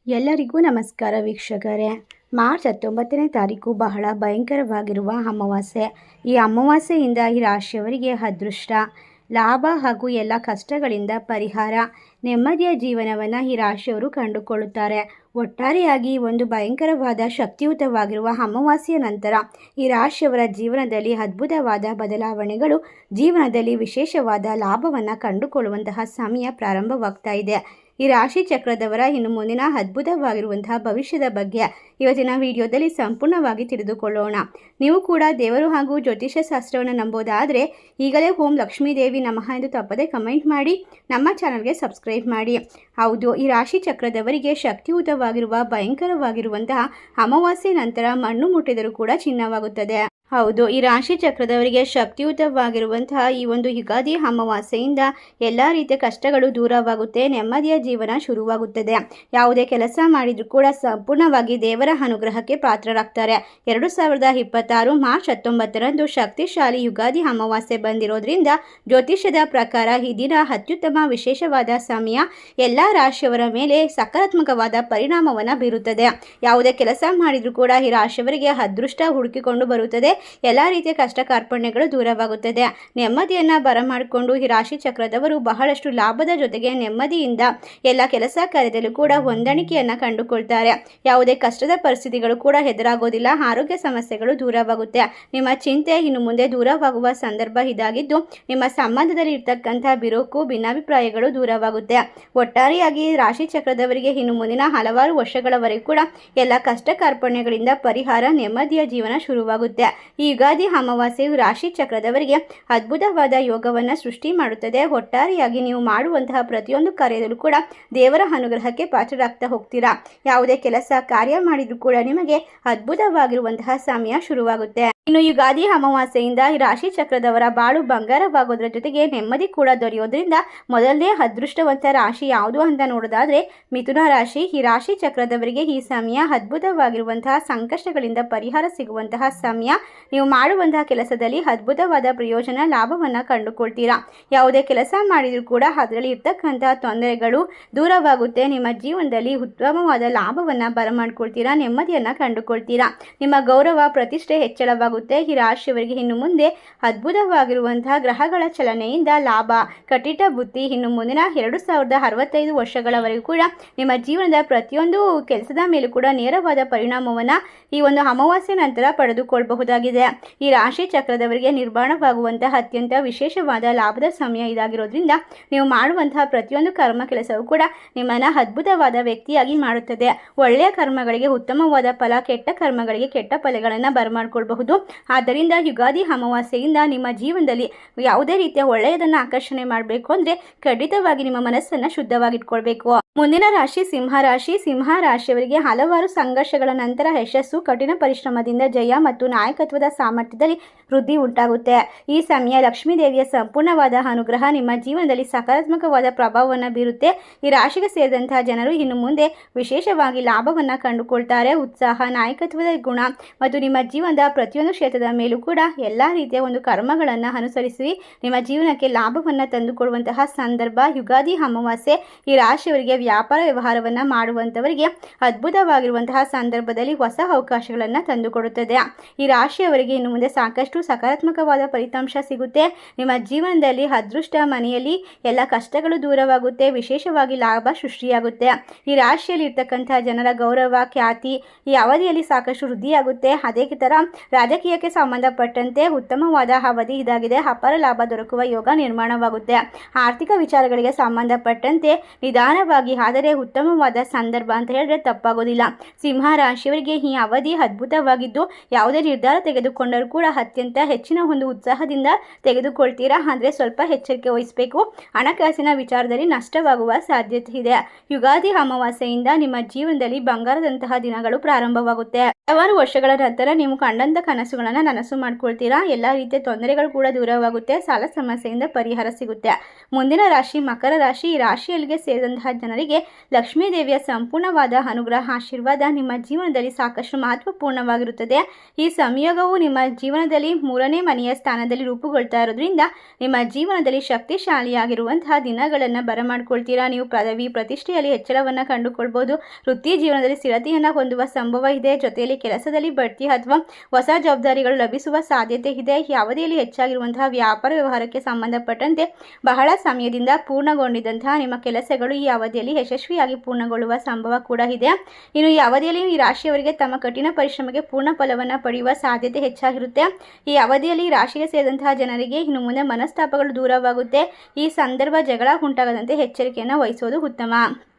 ಎಲ್ಲರಿಗೂ ನಮಸ್ಕಾರ ವೀಕ್ಷಕರೇ. ಮಾರ್ಚ್ 19ನೇ ತಾರೀಕು ಬಹಳ ಭಯಂಕರವಾಗಿರುವ ಅಮಾವಾಸ್ಯೆ. ಈ ಅಮಾವಾಸ್ಯೆಯಿಂದ ಈ ರಾಶಿಯವರಿಗೆ ಅದೃಷ್ಟ, ಲಾಭ ಹಾಗೂ ಎಲ್ಲ ಕಷ್ಟಗಳಿಂದ ಪರಿಹಾರ, ನೆಮ್ಮದಿಯ ಜೀವನವನ್ನು ಈ ರಾಶಿಯವರು ಕಂಡುಕೊಳ್ಳುತ್ತಾರೆ. ಒಟ್ಟಾರೆಯಾಗಿ ಒಂದು ಭಯಂಕರವಾದ ಶಕ್ತಿಯುತವಾಗಿರುವ ಅಮಾವಾಸ್ಯೆಯ ನಂತರ ಈ ರಾಶಿಯವರ ಜೀವನದಲ್ಲಿ ಅದ್ಭುತವಾದ ಬದಲಾವಣೆಗಳು, ಜೀವನದಲ್ಲಿ ವಿಶೇಷವಾದ ಲಾಭವನ್ನು ಕಂಡುಕೊಳ್ಳುವಂತಹ ಸಮಯ ಪ್ರಾರಂಭವಾಗ್ತಾ ಇದೆ. ಈ ರಾಶಿ ಚಕ್ರದವರ ಇನ್ನು ಮುಂದಿನ ಅದ್ಭುತವಾಗಿರುವಂತಹ ಭವಿಷ್ಯದ ಬಗ್ಗೆ ಇವತ್ತಿನ ವಿಡಿಯೋದಲ್ಲಿ ಸಂಪೂರ್ಣವಾಗಿ ತಿಳಿದುಕೊಳ್ಳೋಣ. ನೀವು ಕೂಡ ದೇವರು ಹಾಗೂ ಜ್ಯೋತಿಷ್ಯ ಶಾಸ್ತ್ರವನ್ನು ನಂಬೋದಾದರೆ ಈಗಲೇ ಓಂ ಲಕ್ಷ್ಮೀ ದೇವಿ ನಮಃ ಎಂದು ತಪ್ಪದೆ ಕಮೆಂಟ್ ಮಾಡಿ ನಮ್ಮ ಚಾನಲ್ಗೆ ಸಬ್ಸ್ಕ್ರೈಬ್ ಮಾಡಿ. ಹೌದು, ಈ ರಾಶಿ ಚಕ್ರದವರಿಗೆ ಶಕ್ತಿಯುತವಾಗಿರುವ ಭಯಂಕರವಾಗಿರುವಂತಹ ಅಮಾವಾಸ್ಯೆ ನಂತರ ಮಣ್ಣು ಮುಟ್ಟಿದರೂ ಕೂಡ ಚಿನ್ನವಾಗುತ್ತದೆ. ಹೌದು, ಈ ರಾಶಿ ಚಕ್ರದವರಿಗೆ ಶಕ್ತಿಯುತವಾಗಿರುವಂತಹ ಈ ಒಂದು ಯುಗಾದಿ ಅಮಾವಾಸ್ಯೆಯಿಂದ ಎಲ್ಲ ರೀತಿಯ ಕಷ್ಟಗಳು ದೂರವಾಗುತ್ತೆ, ನೆಮ್ಮದಿಯ ಜೀವನ ಶುರುವಾಗುತ್ತದೆ. ಯಾವುದೇ ಕೆಲಸ ಮಾಡಿದರೂ ಕೂಡ ಸಂಪೂರ್ಣವಾಗಿ ದೇವರ ಅನುಗ್ರಹಕ್ಕೆ ಪಾತ್ರರಾಗ್ತಾರೆ. 2026 ಮಾರ್ಚ್ 19ರಂದು ಶಕ್ತಿಶಾಲಿ ಯುಗಾದಿ ಅಮಾವಾಸ್ಯೆ ಬಂದಿರೋದ್ರಿಂದ ಜ್ಯೋತಿಷ್ಯದ ಪ್ರಕಾರ ಈ ದಿನ ಅತ್ಯುತ್ತಮ ವಿಶೇಷವಾದ ಸಮಯ. ಎಲ್ಲ ರಾಶಿಯವರ ಮೇಲೆ ಸಕಾರಾತ್ಮಕವಾದ ಪರಿಣಾಮವನ್ನು ಬೀರುತ್ತದೆ. ಯಾವುದೇ ಕೆಲಸ ಮಾಡಿದರೂ ಕೂಡ ಈ ರಾಶಿಯವರಿಗೆ ಅದೃಷ್ಟ ಹುಡುಕಿಕೊಂಡು ಬರುತ್ತದೆ. ಎಲ್ಲ ರೀತಿಯ ಕಷ್ಟ ಕಾರ್ಪಣ್ಯಗಳು ದೂರವಾಗುತ್ತದೆ. ನೆಮ್ಮದಿಯನ್ನು ಬರಮಾಡಿಕೊಂಡು ಈ ರಾಶಿ ಚಕ್ರದವರು ಬಹಳಷ್ಟು ಲಾಭದ ಜೊತೆಗೆ ನೆಮ್ಮದಿಯಿಂದ ಎಲ್ಲ ಕೆಲಸ ಕಾರ್ಯದಲ್ಲೂ ಕೂಡ ಹೊಂದಾಣಿಕೆಯನ್ನು ಕಂಡುಕೊಳ್ತಾರೆ. ಯಾವುದೇ ಕಷ್ಟದ ಪರಿಸ್ಥಿತಿಗಳು ಕೂಡ ಎದುರಾಗೋದಿಲ್ಲ. ಆರೋಗ್ಯ ಸಮಸ್ಯೆಗಳು ದೂರವಾಗುತ್ತೆ. ನಿಮ್ಮ ಚಿಂತೆ ಇನ್ನು ಮುಂದೆ ದೂರವಾಗುವ ಸಂದರ್ಭ ಇದಾಗಿದ್ದು, ನಿಮ್ಮ ಸಂಬಂಧದಲ್ಲಿ ಇರ್ತಕ್ಕಂಥ ಬಿರುಕು ಭಿನ್ನಾಭಿಪ್ರಾಯಗಳು ದೂರವಾಗುತ್ತೆ. ಒಟ್ಟಾರೆಯಾಗಿ ರಾಶಿ ಚಕ್ರದವರಿಗೆ ಇನ್ನು ಮುಂದಿನ ಹಲವಾರು ವರ್ಷಗಳವರೆಗೂ ಕೂಡ ಎಲ್ಲ ಕಷ್ಟ ಕಾರ್ಪಣ್ಯಗಳಿಂದ ಪರಿಹಾರ, ನೆಮ್ಮದಿಯ ಜೀವನ ಶುರುವಾಗುತ್ತೆ. ಈ ಯುಗಾದಿ ಅಮಾವಾಸ್ಯೆಯು ರಾಶಿ ಚಕ್ರದವರಿಗೆ ಅದ್ಭುತವಾದ ಯೋಗವನ್ನು ಸೃಷ್ಟಿ ಮಾಡುತ್ತದೆ. ಒಟ್ಟಾರೆಯಾಗಿ ನೀವು ಮಾಡುವಂತಹ ಪ್ರತಿಯೊಂದು ಕಾರ್ಯದಲ್ಲೂ ಕೂಡ ದೇವರ ಅನುಗ್ರಹಕ್ಕೆ ಪಾತ್ರರಾಗ್ತಾ ಹೋಗ್ತೀರಾ. ಯಾವುದೇ ಕೆಲಸ ಕಾರ್ಯ ಮಾಡಿದರೂ ಕೂಡ ನಿಮಗೆ ಅದ್ಭುತವಾಗಿರುವಂತಹ ಸಮಯ ಶುರುವಾಗುತ್ತೆ. ಇನ್ನು ಯುಗಾದಿ ಅಮಾವಾಸ್ಯೆಯಿಂದ ಈ ರಾಶಿ ಚಕ್ರದವರ ಬಾಳು ಬಂಗಾರವಾಗೋದ್ರ ಜೊತೆಗೆ ನೆಮ್ಮದಿ ಕೂಡ ದೊರೆಯೋದ್ರಿಂದ ಮೊದಲನೇ ಅದೃಷ್ಟವಂತ ರಾಶಿ ಯಾವುದು ಅಂತ ನೋಡೋದಾದ್ರೆ ಮಿಥುನ ರಾಶಿ. ಈ ರಾಶಿ ಚಕ್ರದವರಿಗೆ ಈ ಸಮಯ ಅದ್ಭುತವಾಗಿರುವಂತಹ ಸಂಕಷ್ಟಗಳಿಂದ ಪರಿಹಾರ ಸಿಗುವಂತಹ ಸಮಯ. ನೀವು ಮಾಡುವಂತಹ ಕೆಲಸದಲ್ಲಿ ಅದ್ಭುತವಾದ ಪ್ರಯೋಜನ, ಲಾಭವನ್ನು ಕಂಡುಕೊಳ್ತೀರಾ. ಯಾವುದೇ ಕೆಲಸ ಮಾಡಿದರೂ ಕೂಡ ಅದರಲ್ಲಿ ಇರ್ತಕ್ಕಂತಹ ತೊಂದರೆಗಳು ದೂರವಾಗುತ್ತೆ. ನಿಮ್ಮ ಜೀವನದಲ್ಲಿ ಉತ್ತಮವಾದ ಲಾಭವನ್ನು ಬರಮಾಡ್ಕೊಳ್ತೀರಾ, ನೆಮ್ಮದಿಯನ್ನು ಕಂಡುಕೊಳ್ತೀರಾ. ನಿಮ್ಮ ಗೌರವ ಪ್ರತಿಷ್ಠೆ ಹೆಚ್ಚಳವಾಗುತ್ತೆ. ಈ ರಾಶಿಯವರಿಗೆ ಇನ್ನು ಮುಂದೆ ಅದ್ಭುತವಾಗಿರುವಂತಹ ಗ್ರಹಗಳ ಚಲನೆಯಿಂದ ಲಾಭ, ಕಟಿಟ ಬುದ್ಧಿ. ಇನ್ನು ಮುಂದಿನ 2065 ವರ್ಷಗಳವರೆಗೂ ಕೂಡ ನಿಮ್ಮ ಜೀವನದ ಪ್ರತಿಯೊಂದು ಕೆಲಸದ ಮೇಲೂ ಕೂಡ ನೇರವಾದ ಪರಿಣಾಮವನ್ನು ಈ ಒಂದು ಅಮಾವಾಸ್ಯೆ ನಂತರ ಪಡೆದುಕೊಳ್ಳಬಹುದಾಗಿದೆ. ಈ ರಾಶಿ ಚಕ್ರದವರಿಗೆ ನಿರ್ಮಾಣವಾಗುವಂತಹ ಅತ್ಯಂತ ವಿಶೇಷವಾದ ಲಾಭದ ಸಮಯ ಇದಾಗಿರೋದ್ರಿಂದ ನೀವು ಮಾಡುವಂತಹ ಪ್ರತಿಯೊಂದು ಕರ್ಮ ಕೆಲಸವೂ ಕೂಡ ನಿಮ್ಮನ್ನು ಅದ್ಭುತವಾದ ವ್ಯಕ್ತಿಯಾಗಿ ಮಾಡುತ್ತದೆ. ಒಳ್ಳೆಯ ಕರ್ಮಗಳಿಗೆ ಉತ್ತಮವಾದ ಫಲ, ಕೆಟ್ಟ ಕರ್ಮಗಳಿಗೆ ಕೆಟ್ಟ ಫಲಗಳನ್ನು ಬರಮಾಡಿಕೊಳ್ಳಬಹುದು. ಆದ್ದರಿಂದ ಯುಗಾದಿ ಅಮಾವಾಸ್ಯೆಯಿಂದ ನಿಮ್ಮ ಜೀವನದಲ್ಲಿ ಯಾವುದೇ ರೀತಿಯ ಒಳ್ಳೆಯದನ್ನು ಆಕರ್ಷಣೆ ಮಾಡಬೇಕು ಅಂದರೆ ಖಂಡಿತವಾಗಿ ನಿಮ್ಮ ಮನಸ್ಸನ್ನು ಶುದ್ಧವಾಗಿಟ್ಕೊಳ್ಬೇಕು. ಮುಂದಿನ ರಾಶಿ ಸಿಂಹ ರಾಶಿ. ಸಿಂಹ ರಾಶಿಯವರಿಗೆ ಹಲವಾರು ಸಂಘರ್ಷಗಳ ನಂತರ ಯಶಸ್ಸು, ಕಠಿಣ ಪರಿಶ್ರಮದಿಂದ ಜಯ ಮತ್ತು ನಾಯಕತ್ವದ ಸಾಮರ್ಥ್ಯದಲ್ಲಿ ವೃದ್ಧಿ ಉಂಟಾಗುತ್ತೆ. ಈ ಸಮಯ ಲಕ್ಷ್ಮೀ ದೇವಿಯ ಸಂಪೂರ್ಣವಾದ ಅನುಗ್ರಹ ನಿಮ್ಮ ಜೀವನದಲ್ಲಿ ಸಕಾರಾತ್ಮಕವಾದ ಪ್ರಭಾವವನ್ನು ಬೀರುತ್ತೆ. ಈ ರಾಶಿಗೆ ಸೇರಿದಂತಹ ಜನರು ಇನ್ನು ಮುಂದೆ ವಿಶೇಷವಾಗಿ ಲಾಭವನ್ನು ಕಂಡುಕೊಳ್ತಾರೆ. ಉತ್ಸಾಹ, ನಾಯಕತ್ವದ ಗುಣ ಮತ್ತು ನಿಮ್ಮ ಜೀವನದ ಪ್ರತಿಯೊಂದು ಕ್ಷೇತ್ರದ ಮೇಲೂ ಕೂಡ ಎಲ್ಲ ರೀತಿಯ ಒಂದು ಕರ್ಮಗಳನ್ನು ಅನುಸರಿಸಿ ನಿಮ್ಮ ಜೀವನಕ್ಕೆ ಲಾಭವನ್ನು ತಂದುಕೊಡುವಂತಹ ಸಂದರ್ಭ. ಯುಗಾದಿ ಅಮಾವಾಸ್ಯೆ ಈ ರಾಶಿಯವರಿಗೆ ವ್ಯಾಪಾರ ವ್ಯವಹಾರವನ್ನು ಮಾಡುವಂಥವರಿಗೆ ಅದ್ಭುತವಾಗಿರುವಂತಹ ಸಂದರ್ಭದಲ್ಲಿ ಹೊಸ ಅವಕಾಶಗಳನ್ನು ತಂದುಕೊಡುತ್ತದೆ. ಈ ರಾಶಿಯವರಿಗೆ ಇನ್ನು ಮುಂದೆ ಸಾಕಷ್ಟು ಸಕಾರಾತ್ಮಕವಾದ ಫಲಿತಾಂಶ ಸಿಗುತ್ತೆ. ನಿಮ್ಮ ಜೀವನದಲ್ಲಿ ಅದೃಷ್ಟ ಮನೆಯಲ್ಲಿ ಎಲ್ಲ ಕಷ್ಟಗಳು ದೂರವಾಗುತ್ತೆ. ವಿಶೇಷವಾಗಿ ಲಾಭ ಸೃಷ್ಟಿಯಾಗುತ್ತೆ. ಈ ರಾಶಿಯಲ್ಲಿ ಇರ್ತಕ್ಕಂತಹ ಜನರ ಗೌರವ, ಖ್ಯಾತಿ ಈ ಅವಧಿಯಲ್ಲಿ ಸಾಕಷ್ಟು ವೃದ್ಧಿಯಾಗುತ್ತೆ. ಅದೇ ಥರ ರಾಜಕೀಯಕ್ಕೆ ಸಂಬಂಧಪಟ್ಟಂತೆ ಉತ್ತಮವಾದ ಅವಧಿ ಇದಾಗಿದೆ. ಅಪಾರ ಲಾಭ ದೊರಕುವ ಯೋಗ ನಿರ್ಮಾಣವಾಗುತ್ತೆ. ಆರ್ಥಿಕ ವಿಚಾರಗಳಿಗೆ ಸಂಬಂಧಪಟ್ಟಂತೆ ನಿಧಾನವಾಗಿ ಆದರೆ ಉತ್ತಮವಾದ ಸಂದರ್ಭ ಅಂತ ಹೇಳಿದ್ರೆ ತಪ್ಪಾಗೋದಿಲ್ಲ. ಸಿಂಹ ರಾಶಿಯವರಿಗೆ ಈ ಅವಧಿ ಅದ್ಭುತವಾಗಿದ್ದು, ಯಾವುದೇ ನಿರ್ಧಾರ ತೆಗೆದುಕೊಂಡರೂ ಕೂಡ ಅತ್ಯಂತ ಹೆಚ್ಚಿನ ಒಂದು ಉತ್ಸಾಹದಿಂದ ತೆಗೆದುಕೊಳ್ತೀರಾ. ಅಂದರೆ ಸ್ವಲ್ಪ ಎಚ್ಚರಿಕೆ ವಹಿಸಬೇಕು. ಹಣಕಾಸಿನ ವಿಚಾರದಲ್ಲಿ ನಷ್ಟವಾಗುವ ಸಾಧ್ಯತೆ ಇದೆ. ಯುಗಾದಿ ಅಮಾವಾಸ್ಯೆಯಿಂದ ನಿಮ್ಮ ಜೀವನದಲ್ಲಿ ಬಂಗಾರದಂತಹ ದಿನಗಳು ಪ್ರಾರಂಭವಾಗುತ್ತೆ. ಹಲವಾರು ವರ್ಷಗಳ ನಂತರ ನೀವು ಕಂಡಂತ ಕನಸುಗಳನ್ನು ನನಸು ಮಾಡ್ಕೊಳ್ತೀರಾ. ಎಲ್ಲ ರೀತಿಯ ತೊಂದರೆಗಳು ಕೂಡ ದೂರವಾಗುತ್ತೆ. ಸಾಲ ಸಮಸ್ಯೆಯಿಂದ ಪರಿಹಾರ ಸಿಗುತ್ತೆ. ಮುಂದಿನ ರಾಶಿ ಮಕರ ರಾಶಿ. ಈ ರಾಶಿಯಲ್ಲಿಗೆ ಸೇರಿದಂತಹ ಜನರಿಗೆ ಜನರಿಗೆ ಲಕ್ಷ್ಮೀ ದೇವಿಯ ಸಂಪೂರ್ಣವಾದ ಅನುಗ್ರಹ ಆಶೀರ್ವಾದ ನಿಮ್ಮ ಜೀವನದಲ್ಲಿ ಸಾಕಷ್ಟು ಮಹತ್ವಪೂರ್ಣವಾಗಿರುತ್ತದೆ. ಈ ಸಂಯೋಗವು ನಿಮ್ಮ ಜೀವನದಲ್ಲಿ 3ನೇ ಮನೆಯ ಸ್ಥಾನದಲ್ಲಿ ರೂಪುಗೊಳ್ತಾ ಇರೋದ್ರಿಂದ ನಿಮ್ಮ ಜೀವನದಲ್ಲಿ ಶಕ್ತಿಶಾಲಿಯಾಗಿರುವಂತಹ ದಿನಗಳನ್ನು ಬರಮಾಡ್ಕೊಳ್ತೀರಾ. ನೀವು ಪದವಿ ಪ್ರತಿಷ್ಠೆಯಲ್ಲಿ ಹೆಚ್ಚಳವನ್ನು ಕಂಡುಕೊಳ್ಬೋದು. ವೃತ್ತಿ ಜೀವನದಲ್ಲಿ ಸ್ಥಿರತೆಯನ್ನು ಹೊಂದುವ ಸಂಭವ ಇದೆ. ಜೊತೆಯಲ್ಲಿ ಕೆಲಸದಲ್ಲಿ ಬಡ್ತಿ ಅಥವಾ ಹೊಸ ಜವಾಬ್ದಾರಿಗಳು ಲಭಿಸುವ ಸಾಧ್ಯತೆ ಇದೆ. ಅವಧಿಯಲ್ಲಿ ಹೆಚ್ಚಾಗಿರುವಂತಹ ವ್ಯಾಪಾರ ವ್ಯವಹಾರಕ್ಕೆ ಸಂಬಂಧಪಟ್ಟಂತೆ ಬಹಳ ಸಮಯದಿಂದ ಪೂರ್ಣಗೊಂಡಿದ್ದಂತಹ ನಿಮ್ಮ ಕೆಲಸಗಳು ಈ ಅವಧಿಯಲ್ಲಿ ಯಶಸ್ವಿಯಾಗಿ ಪೂರ್ಣಗೊಳ್ಳುವ ಸಂಭವ ಕೂಡ ಇದೆ. ಇನ್ನು ಈ ಅವಧಿಯಲ್ಲಿ ಈ ರಾಶಿಯವರಿಗೆ ತಮ್ಮ ಕಠಿಣ ಪರಿಶ್ರಮಕ್ಕೆ ಪೂರ್ಣ ಫಲವನ್ನು ಪಡೆಯುವ ಸಾಧ್ಯತೆ ಹೆಚ್ಚಾಗಿರುತ್ತೆ. ಈ ಅವಧಿಯಲ್ಲಿ ಈ ರಾಶಿಗೆ ಸೇರಿದಂತಹ ಜನರಿಗೆ ಇನ್ನು ಮುಂದೆ ಮನಸ್ತಾಪಗಳು ದೂರವಾಗುತ್ತೆ. ಈ ಸಂದರ್ಭ ಜಗಳ ಉಂಟಾಗದಂತೆ ಎಚ್ಚರಿಕೆಯನ್ನು ವಹಿಸೋದು ಉತ್ತಮ.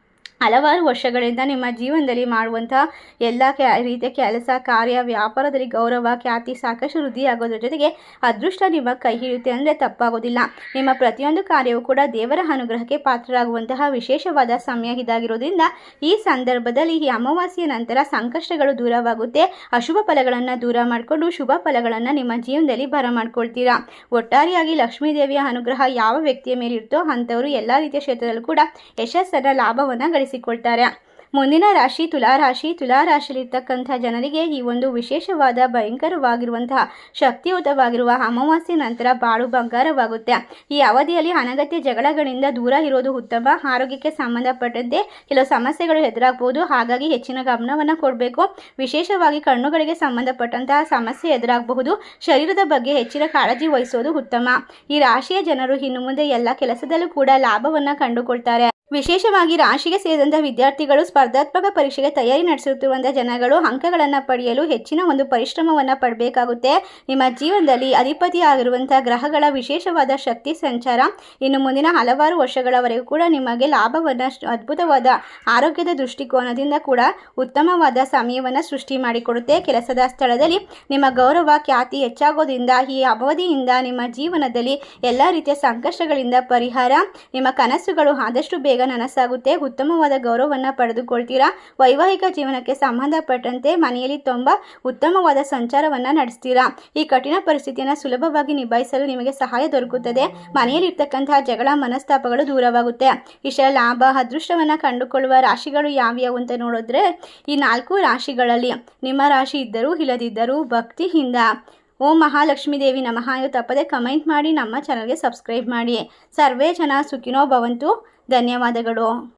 ಹಲವಾರು ವರ್ಷಗಳಿಂದ ನಿಮ್ಮ ಜೀವನದಲ್ಲಿ ಮಾಡುವಂತಹ ಎಲ್ಲ ರೀತಿಯ ಕೆಲಸ ಕಾರ್ಯ ವ್ಯಾಪಾರದಲ್ಲಿ ಗೌರವ ಖ್ಯಾತಿ ಸಾಕಷ್ಟು ವೃದ್ಧಿಯಾಗೋದ್ರ ಜೊತೆಗೆ ಅದೃಷ್ಟ ನಿಮ್ಮ ಕೈ ಹಿಡಿಯುತ್ತೆ ಅಂದರೆ ತಪ್ಪಾಗೋದಿಲ್ಲ. ನಿಮ್ಮ ಪ್ರತಿಯೊಂದು ಕಾರ್ಯವೂ ಕೂಡ ದೇವರ ಅನುಗ್ರಹಕ್ಕೆ ಪಾತ್ರರಾಗುವಂತಹ ವಿಶೇಷವಾದ ಸಮಯ ಇದಾಗಿರೋದ್ರಿಂದ ಈ ಸಂದರ್ಭದಲ್ಲಿ ಈ ಅಮಾವಾಸ್ಯೆಯ ನಂತರ ಸಂಕಷ್ಟಗಳು ದೂರವಾಗುತ್ತೆ. ಅಶುಭ ಫಲಗಳನ್ನು ದೂರ ಮಾಡಿಕೊಂಡು ಶುಭ ಫಲಗಳನ್ನು ನಿಮ್ಮ ಜೀವನದಲ್ಲಿ ಬರಮಾಡ್ಕೊಳ್ತೀರಾ. ಒಟ್ಟಾರೆಯಾಗಿ ಲಕ್ಷ್ಮೀ ದೇವಿಯ ಅನುಗ್ರಹ ಯಾವ ವ್ಯಕ್ತಿಯ ಮೇಲೆ ಇರುತ್ತೋ ಅಂಥವರು ಎಲ್ಲ ರೀತಿಯ ಕ್ಷೇತ್ರದಲ್ಲೂ ಕೂಡ ಯಶಸ್ಸನ್ನ ಲಾಭವನ್ನು ಗಳಿಸಿಕೊಳ್ತಾರೆ. ಮುಂದಿನ ರಾಶಿ ತುಲಾರಾಶಿ. ತುಲಾರಾಶಿಯಲ್ಲಿರ್ತಕ್ಕಂಥ ಜನರಿಗೆ ಈ ಒಂದು ವಿಶೇಷವಾದ ಭಯಂಕರವಾಗಿರುವಂತಹ ಶಕ್ತಿಯುತವಾಗಿರುವ ಅಮಾವಾಸ್ಯೆ ನಂತರ ಬಾಳು ಬಂಗಾರವಾಗುತ್ತೆ. ಈ ಅವಧಿಯಲ್ಲಿ ಅನಗತ್ಯ ಜಗಳಗಳಿಂದ ದೂರ ಇರೋದು ಉತ್ತಮ. ಆರೋಗ್ಯಕ್ಕೆ ಸಂಬಂಧಪಟ್ಟಂತೆ ಕೆಲವು ಸಮಸ್ಯೆಗಳು ಎದುರಾಗಬಹುದು, ಹಾಗಾಗಿ ಹೆಚ್ಚಿನ ಗಮನವನ್ನು ಕೊಡಬೇಕು. ವಿಶೇಷವಾಗಿ ಕಣ್ಣುಗಳಿಗೆ ಸಂಬಂಧಪಟ್ಟಂತಹ ಸಮಸ್ಯೆ ಎದುರಾಗಬಹುದು. ಶರೀರದ ಬಗ್ಗೆ ಹೆಚ್ಚಿನ ಕಾಳಜಿ ವಹಿಸೋದು ಉತ್ತಮ. ಈ ರಾಶಿಯ ಜನರು ಇನ್ನು ಮುಂದೆ ಎಲ್ಲ ಕೆಲಸದಲ್ಲೂ ಕೂಡ ಲಾಭವನ್ನು ಕಂಡುಕೊಳ್ತಾರೆ. ವಿಶೇಷವಾಗಿ ರಾಶಿಗೆ ಸೇರಿದಂಥ ವಿದ್ಯಾರ್ಥಿಗಳು ಸ್ಪರ್ಧಾತ್ಮಕ ಪರೀಕ್ಷೆಗೆ ತಯಾರಿ ನಡೆಸುತ್ತಿರುವಂಥ ಜನಗಳು ಅಂಕಗಳನ್ನು ಪಡೆಯಲು ಹೆಚ್ಚಿನ ಒಂದು ಪರಿಶ್ರಮವನ್ನು ಪಡಬೇಕಾಗುತ್ತೆ. ನಿಮ್ಮ ಜೀವನದಲ್ಲಿ ಅಧಿಪತಿಯಾಗಿರುವಂಥ ಗ್ರಹಗಳ ವಿಶೇಷವಾದ ಶಕ್ತಿ ಸಂಚಾರ ಇನ್ನು ಮುಂದಿನ ಹಲವಾರು ವರ್ಷಗಳವರೆಗೂ ಕೂಡ ನಿಮಗೆ ಲಾಭವನ್ನು ಅದ್ಭುತವಾದ ಆರೋಗ್ಯದ ದೃಷ್ಟಿಕೋನದಿಂದ ಕೂಡ ಉತ್ತಮವಾದ ಸಮಯವನ್ನು ಸೃಷ್ಟಿ ಮಾಡಿಕೊಡುತ್ತೆ. ಕೆಲಸದ ಸ್ಥಳದಲ್ಲಿ ನಿಮ್ಮ ಗೌರವ ಖ್ಯಾತಿ ಹೆಚ್ಚಾಗೋದ್ರಿಂದ ಈ ಅವಧಿಯಿಂದ ನಿಮ್ಮ ಜೀವನದಲ್ಲಿ ಎಲ್ಲ ರೀತಿಯ ಸಂಕಷ್ಟಗಳಿಂದ ಪರಿಹಾರ, ನಿಮ್ಮ ಕನಸುಗಳು ಆದಷ್ಟು ಬೇಗ ನನಸಾಗುತ್ತೆ. ಉತ್ತಮವಾದ ಗೌರವವನ್ನು ಪಡೆದುಕೊಳ್ತೀರಾ. ವೈವಾಹಿಕ ಜೀವನಕ್ಕೆ ಸಂಬಂಧಪಟ್ಟಂತೆ ಮನೆಯಲ್ಲಿ ತುಂಬ ಉತ್ತಮವಾದ ಸಂಚಾರವನ್ನು ನಡೆಸ್ತೀರಾ. ಈ ಕಠಿಣ ಪರಿಸ್ಥಿತಿಯನ್ನು ಸುಲಭವಾಗಿ ನಿಭಾಯಿಸಲು ನಿಮಗೆ ಸಹಾಯ ದೊರಕುತ್ತದೆ. ಮನೆಯಲ್ಲಿರ್ತಕ್ಕಂತಹ ಜಗಳ ಮನಸ್ತಾಪಗಳು ದೂರವಾಗುತ್ತೆ. ಇಷ್ಟ ಲಾಭ ಅದೃಷ್ಟವನ್ನು ಕಂಡುಕೊಳ್ಳುವ ರಾಶಿಗಳು ಯಾವ್ಯಾವು ಅಂತ ನೋಡಿದ್ರೆ ಈ 4 ರಾಶಿಗಳಲ್ಲಿ ನಿಮ್ಮ ರಾಶಿ ಇದ್ದರೂ ಇಲ್ಲದಿದ್ದರೂ ಭಕ್ತಿಯಿಂದ ಓಂ ಮಹಾಲಕ್ಷ್ಮೀ ದೇವಿ ನಮಃ ತಪ್ಪದೆ ಕಮೆಂಟ್ ಮಾಡಿ ನಮ್ಮ ಚಾನಲ್ಗೆ ಸಬ್ಸ್ಕ್ರೈಬ್ ಮಾಡಿ. ಸರ್ವೇ ಜನ ಸುಖಿನೋ ಭವಂತು. ಧನ್ಯವಾದಗಳು.